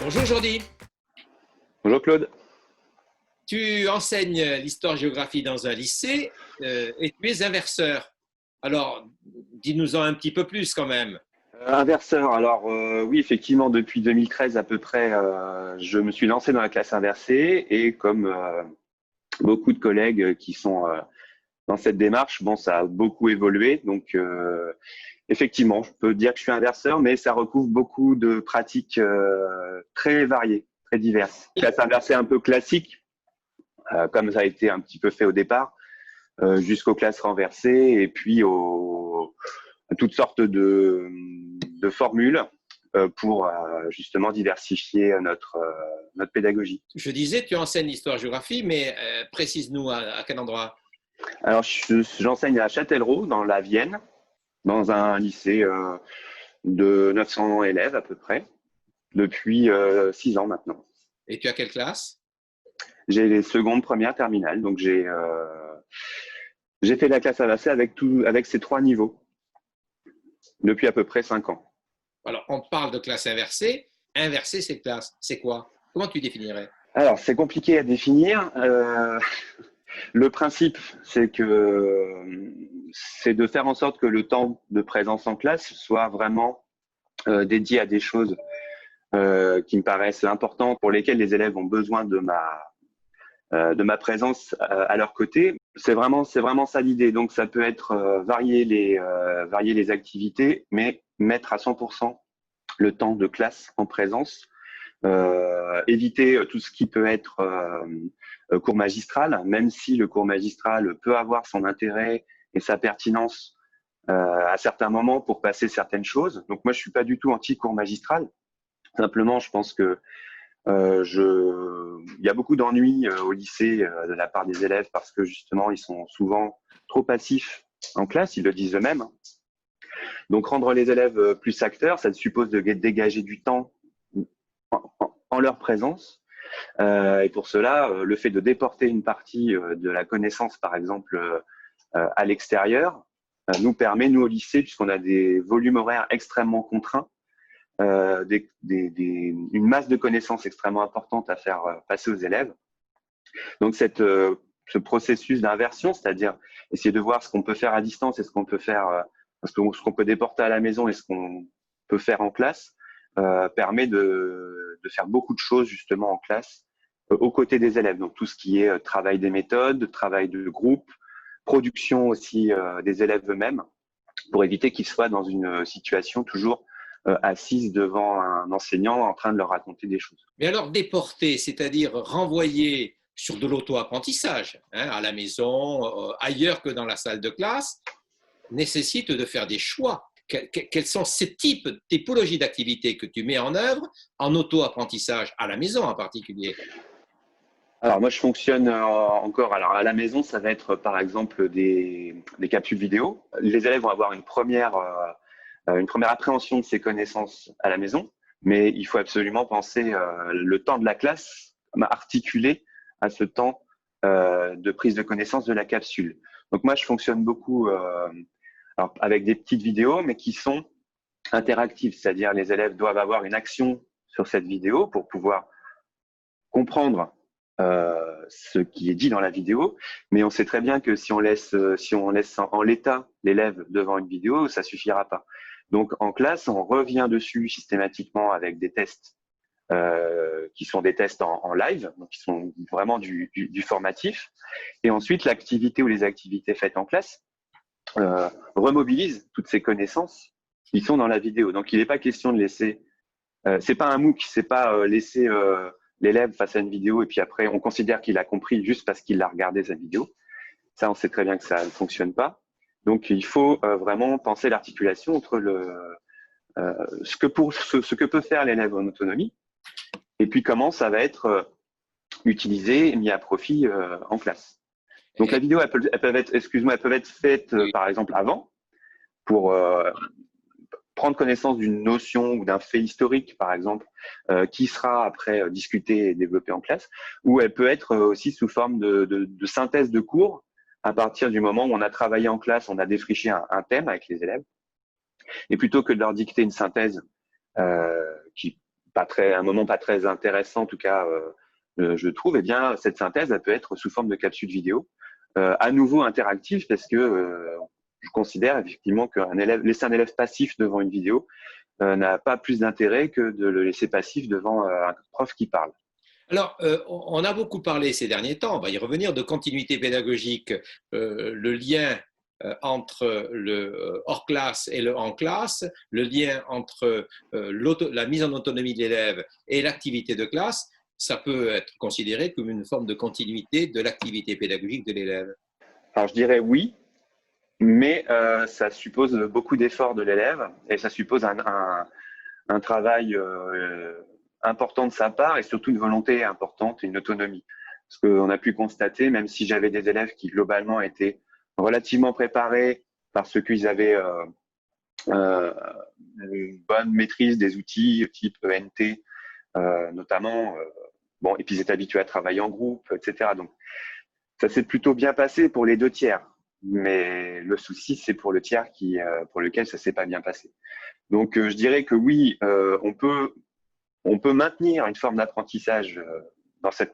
Bonjour Jordi, Bonjour Claude. tu enseignes l'histoire-géographie dans un lycée et tu es inverseur. Alors, dis-nous-en un petit peu plus quand même. Inverseur, alors oui, effectivement, depuis 2013 à peu près, je me suis lancé dans la classe inversée et comme beaucoup de collègues qui sont dans cette démarche, bon, ça a beaucoup évolué. Donc, effectivement, je peux dire que je suis inverseur, mais ça recouvre beaucoup de pratiques très variées, très diverses. Classe inversée un peu classique, comme ça a été un petit peu fait au départ, jusqu'aux classes renversées et puis à toutes sortes de formules pour justement diversifier notre pédagogie. Je disais, tu enseignes l'histoire-géographie, mais précise-nous à quel endroit? Alors, j'enseigne à Châtellerault, dans la Vienne, dans un lycée de 900 élèves à peu près, depuis 6 ans maintenant. Et tu as quelle classe? J'ai les secondes, premières, terminales, donc j'ai fait la classe inversée avec ces 3 niveaux depuis à peu près 5 ans. Alors, on parle de classe inversée. Inverser, c'est classe. C'est quoi? Comment tu définirais? Alors, c'est compliqué à définir. Le principe, c'est de faire en sorte que le temps de présence en classe soit vraiment dédié à des choses qui me paraissent importantes, pour lesquelles les élèves ont besoin de ma présence à leur côté. C'est vraiment ça l'idée. Donc, ça peut être varier les activités, mais mettre à 100% le temps de classe en présence. Éviter tout ce qui peut être cours magistral, même si le cours magistral peut avoir son intérêt et sa pertinence à certains moments pour passer certaines choses. Donc moi, je suis pas du tout anti-cours magistral. Simplement, je pense que il y a beaucoup d'ennuis au lycée de la part des élèves parce que justement, ils sont souvent trop passifs en classe, ils le disent eux-mêmes. Donc rendre les élèves plus acteurs, ça suppose de dégager du temps en leur présence. Et pour cela, le fait de déporter une partie de la connaissance, par exemple, à l'extérieur, nous permet, nous au lycée, puisqu'on a des volumes horaires extrêmement contraints, une masse de connaissances extrêmement importante à faire passer aux élèves. Donc ce processus d'inversion, c'est-à-dire essayer de voir ce qu'on peut faire à distance et ce qu'on peut faire, ce qu'on peut déporter à la maison et ce qu'on peut faire en classe, permet de faire beaucoup de choses justement en classe aux côtés des élèves. Donc tout ce qui est travail des méthodes, travail de groupe, production aussi des élèves eux-mêmes, pour éviter qu'ils soient dans une situation toujours assise devant un enseignant en train de leur raconter des choses. Mais alors, déporter, c'est-à-dire renvoyer sur de l'auto-apprentissage, hein, à la maison, ailleurs que dans la salle de classe, nécessite de faire des choix. Quels sont ces typologies d'activités que tu mets en œuvre en auto-apprentissage, à la maison en particulier? Alors moi je fonctionne encore. Alors à la maison, ça va être par exemple des capsules vidéo. Les élèves vont avoir une première appréhension de ces connaissances à la maison, mais il faut absolument penser le temps de la classe articulé à ce temps de prise de connaissance de la capsule. Donc moi je fonctionne beaucoup alors, avec des petites vidéos, mais qui sont interactives, c'est-à-dire les élèves doivent avoir une action sur cette vidéo pour pouvoir comprendre ce qui est dit dans la vidéo, mais on sait très bien que si on laisse en l'état l'élève devant une vidéo, ça suffira pas. Donc en classe, on revient dessus systématiquement avec des tests qui sont des tests en live, donc qui sont vraiment du formatif. Et ensuite, l'activité ou les activités faites en classe remobilisent toutes ces connaissances qui sont dans la vidéo. Donc il n'est pas question de laisser, c'est pas un MOOC, c'est pas laisser l'élève face à une vidéo et puis après on considère qu'il a compris juste parce qu'il a regardé sa vidéo. Ça, on sait très bien que ça ne fonctionne pas. Donc il faut vraiment penser l'articulation entre ce que peut faire l'élève en autonomie et puis comment ça va être utilisé et mis à profit en classe. Donc la vidéo, elles peuvent être faites par exemple avant pour prendre connaissance d'une notion ou d'un fait historique, par exemple, qui sera après discuté et développé en classe, ou elle peut être aussi sous forme de synthèse de cours à partir du moment où on a travaillé en classe, on a défriché un thème avec les élèves, et plutôt que de leur dicter une synthèse qui un moment pas très intéressant, en tout cas, je trouve, eh bien, cette synthèse, elle peut être sous forme de capsule vidéo, à nouveau interactive, parce que je considère effectivement laisser un élève passif devant une vidéo n'a pas plus d'intérêt que de le laisser passif devant un prof qui parle. Alors, on a beaucoup parlé ces derniers temps, on va y revenir, de continuité pédagogique, le lien entre le hors classe et le en classe, le lien entre la mise en autonomie de l'élève et l'activité de classe, ça peut être considéré comme une forme de continuité de l'activité pédagogique de l'élève. Alors, je dirais oui, mais ça suppose beaucoup d'efforts de l'élève et ça suppose un travail important de sa part et surtout une volonté importante et une autonomie. Parce qu'on a pu constater, même si j'avais des élèves qui globalement étaient relativement préparés parce qu'ils avaient une bonne maîtrise des outils type NT, notamment, bon, et puis ils étaient habitués à travailler en groupe, etc. Donc, ça s'est plutôt bien passé pour les 2 tiers. Mais le souci, c'est pour le tiers pour lequel ça s'est pas bien passé. Donc, je dirais que oui, on peut maintenir une forme d'apprentissage dans ce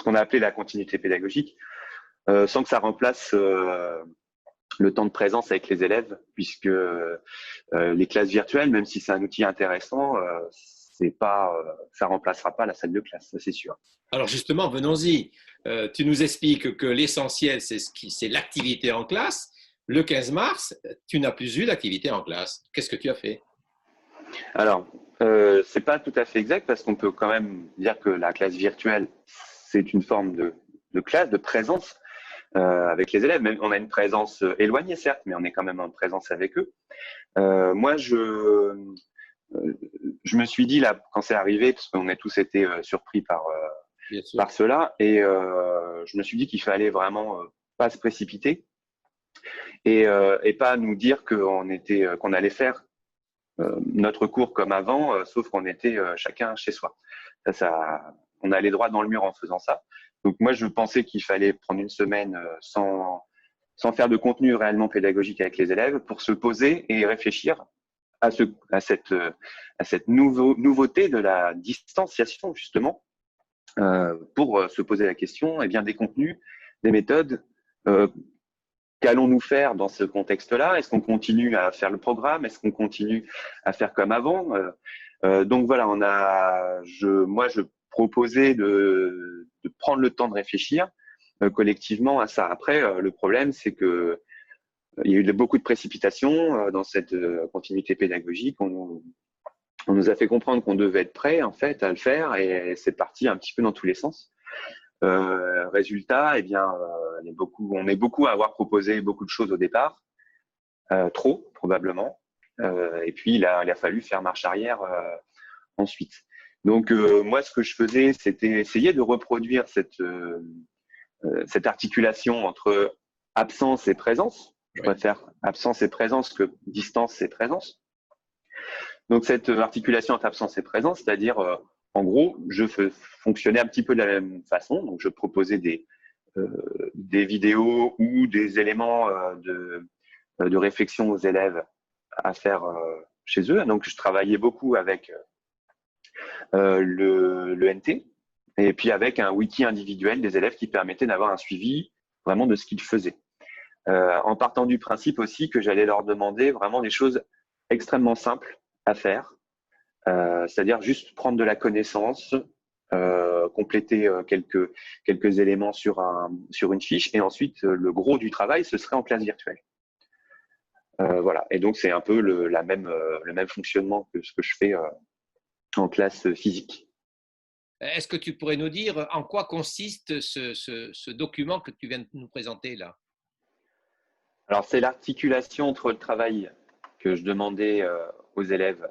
qu'on a appelé la continuité pédagogique, sans que ça remplace le temps de présence avec les élèves, puisque les classes virtuelles, même si c'est un outil intéressant, ça remplacera pas la salle de classe, ça c'est sûr. Alors justement, venons-y. Tu nous expliques que l'essentiel, c'est l'activité en classe. Le 15 mars, tu n'as plus eu d'activité en classe. Qu'est-ce que tu as fait? Alors, c'est pas tout à fait exact parce qu'on peut quand même dire que la classe virtuelle, c'est une forme de classe, de présence avec les élèves. Même, on a une présence éloignée, certes, mais on est quand même en présence avec eux. Moi, je me suis dit, là, quand c'est arrivé, parce qu'on a tous été surpris Bien sûr. par cela, et je me suis dit qu'il fallait vraiment pas se précipiter et pas nous dire qu'on allait faire notre cours comme avant, sauf qu'on était chacun chez soi. On allait droit dans le mur en faisant ça. Donc moi, je pensais qu'il fallait prendre une semaine sans faire de contenu réellement pédagogique avec les élèves pour se poser et réfléchir à cette nouveauté de la distanciation, justement, pour se poser la question, eh bien, des contenus, des méthodes. Qu'allons-nous faire dans ce contexte-là? Est-ce qu'on continue à faire le programme? Est-ce qu'on continue à faire comme avant? Donc voilà, moi, je proposais de prendre le temps de réfléchir collectivement à ça. Après, le problème, c'est que il y a eu beaucoup de précipitations dans cette continuité pédagogique. On nous a fait comprendre qu'on devait être prêt en fait à le faire et c'est parti un petit peu dans tous les sens. Résultat, eh bien, on est beaucoup à avoir proposé beaucoup de choses au départ, trop probablement, et puis il a fallu faire marche arrière ensuite. Donc moi, ce que je faisais, c'était essayer de reproduire cette articulation entre absence et présence. Je préfère absence et présence que distance et présence. Donc cette articulation entre absence et présence, c'est-à-dire en gros, je fonctionnais un petit peu de la même façon. Donc je proposais des vidéos ou des éléments de réflexion aux élèves à faire chez eux. Donc je travaillais beaucoup avec le NT et puis avec un wiki individuel des élèves qui permettait d'avoir un suivi vraiment de ce qu'ils faisaient. En partant du principe aussi que j'allais leur demander vraiment des choses extrêmement simples à faire, c'est-à-dire juste prendre de la connaissance, compléter quelques éléments sur une fiche, et ensuite le gros du travail, ce serait en classe virtuelle. Voilà. Et donc c'est un peu le même fonctionnement que ce que je fais en classe physique. Est-ce que tu pourrais nous dire en quoi consiste ce document que tu viens de nous présenter là? Alors c'est l'articulation entre le travail que je demandais aux élèves,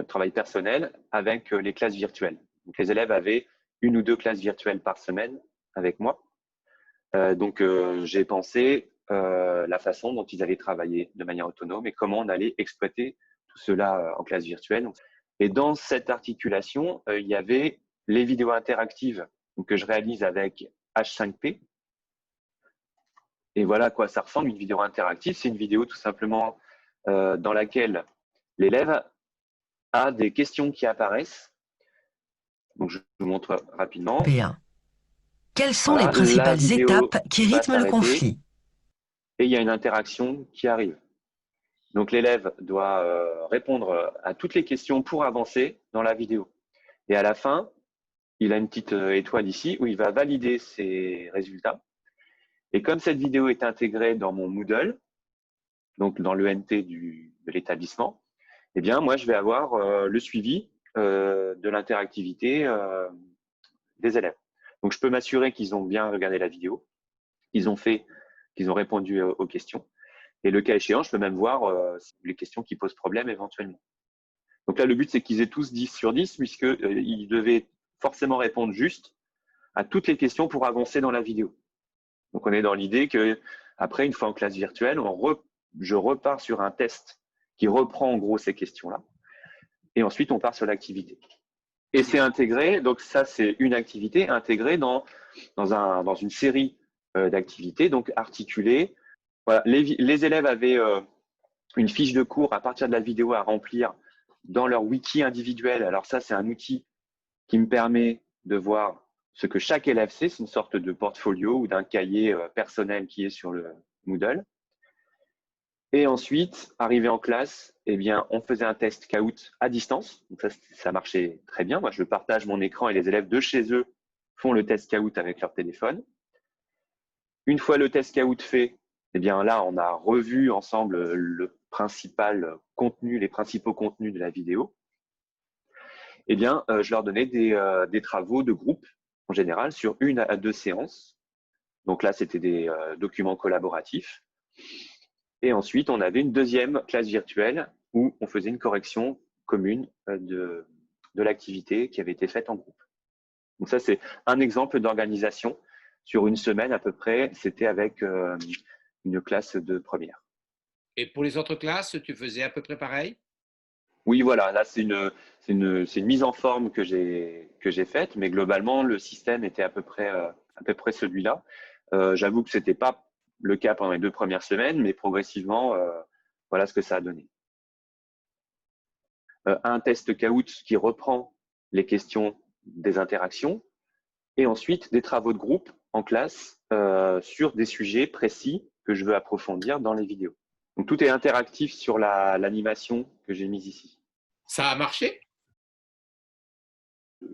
travail personnel, avec les classes virtuelles. Donc les élèves avaient 1 ou 2 classes virtuelles par semaine avec moi. Donc j'ai pensé la façon dont ils allaient travailler de manière autonome et comment on allait exploiter tout cela en classe virtuelle. Et dans cette articulation, il y avait les vidéos interactives que je réalise avec H5P. Et voilà à quoi ça ressemble, une vidéo interactive. C'est une vidéo tout simplement dans laquelle l'élève à des questions qui apparaissent. Donc, je vous montre rapidement. P1. Quelles sont les Voilà, la principales vidéo étapes qui va rythment le s'arrêter conflit? et il y a une interaction qui arrive. Donc, l'élève doit répondre à toutes les questions pour avancer dans la vidéo. Et à la fin, il a une petite étoile ici où il va valider ses résultats. Et comme cette vidéo est intégrée dans mon Moodle, donc dans l'ENT de l'établissement, eh bien, moi, je vais avoir le suivi de l'interactivité des élèves. Donc, je peux m'assurer qu'ils ont bien regardé la vidéo, qu'ils ont répondu aux questions. Et le cas échéant, je peux même voir les questions qui posent problème éventuellement. Donc là, le but, c'est qu'ils aient tous 10 sur 10, puisqu'ils devaient forcément répondre juste à toutes les questions pour avancer dans la vidéo. Donc, on est dans l'idée que après, une fois en classe virtuelle, je repars sur un test qui reprend en gros ces questions-là. Et ensuite, on part sur l'activité. Et c'est intégré, donc ça, c'est une activité intégrée dans une série d'activités, donc articulées. Voilà, les élèves avaient une fiche de cours à partir de la vidéo à remplir dans leur wiki individuel. Alors ça, c'est un outil qui me permet de voir ce que chaque élève sait. C'est une sorte de portfolio ou d'un cahier personnel qui est sur le Moodle. Et ensuite, arrivé en classe, eh bien, on faisait un test Kahoot à distance. Donc ça marchait très bien. Moi, je partage mon écran et les élèves de chez eux font le test Kahoot avec leur téléphone. Une fois le test Kahoot fait, eh bien là, on a revu ensemble le principal contenu, les principaux contenus de la vidéo. Eh bien, je leur donnais des travaux de groupe en général sur 1 à 2 séances. Donc là, c'était des documents collaboratifs. Et ensuite, on avait une deuxième classe virtuelle où on faisait une correction commune de l'activité qui avait été faite en groupe. Donc ça, c'est un exemple d'organisation sur une semaine à peu près. C'était avec une classe de première. Et pour les autres classes, tu faisais à peu près pareil? Oui, voilà. Là, c'est une mise en forme que j'ai faite, mais globalement, le système était à peu près celui-là. J'avoue que c'était pas le cas pendant les 2 premières semaines, mais progressivement, voilà ce que ça a donné. Un test Kahoot qui reprend les questions des interactions et ensuite des travaux de groupe en classe sur des sujets précis que je veux approfondir dans les vidéos. Donc, tout est interactif sur l'animation que j'ai mise ici. Ça a marché?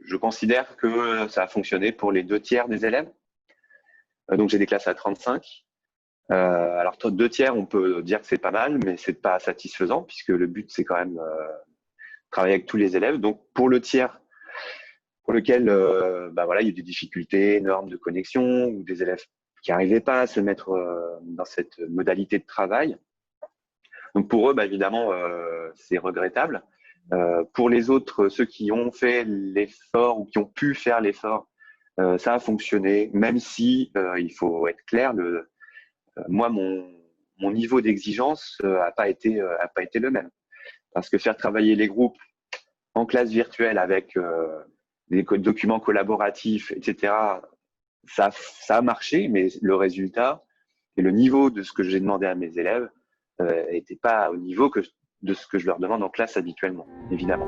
Je considère que ça a fonctionné pour les 2/3 des élèves. Donc, j'ai des classes à 35. Alors, 2/3, on peut dire que c'est pas mal, mais c'est pas satisfaisant puisque le but, c'est quand même travailler avec tous les élèves. Donc, pour le tiers pour lequel voilà, il y a des difficultés énormes de connexion ou des élèves qui n'arrivaient pas à se mettre dans cette modalité de travail. Donc, pour eux, évidemment, c'est regrettable. Pour les autres, ceux qui ont fait l'effort ou qui ont pu faire l'effort, ça a fonctionné, même si il faut être clair, moi, mon niveau d'exigence n'a pas été le même. Parce que faire travailler les groupes en classe virtuelle avec des documents collaboratifs, etc., ça a marché, mais le résultat et le niveau de ce que j'ai demandé à mes élèves n'était pas au niveau de ce que je leur demande en classe habituellement, évidemment.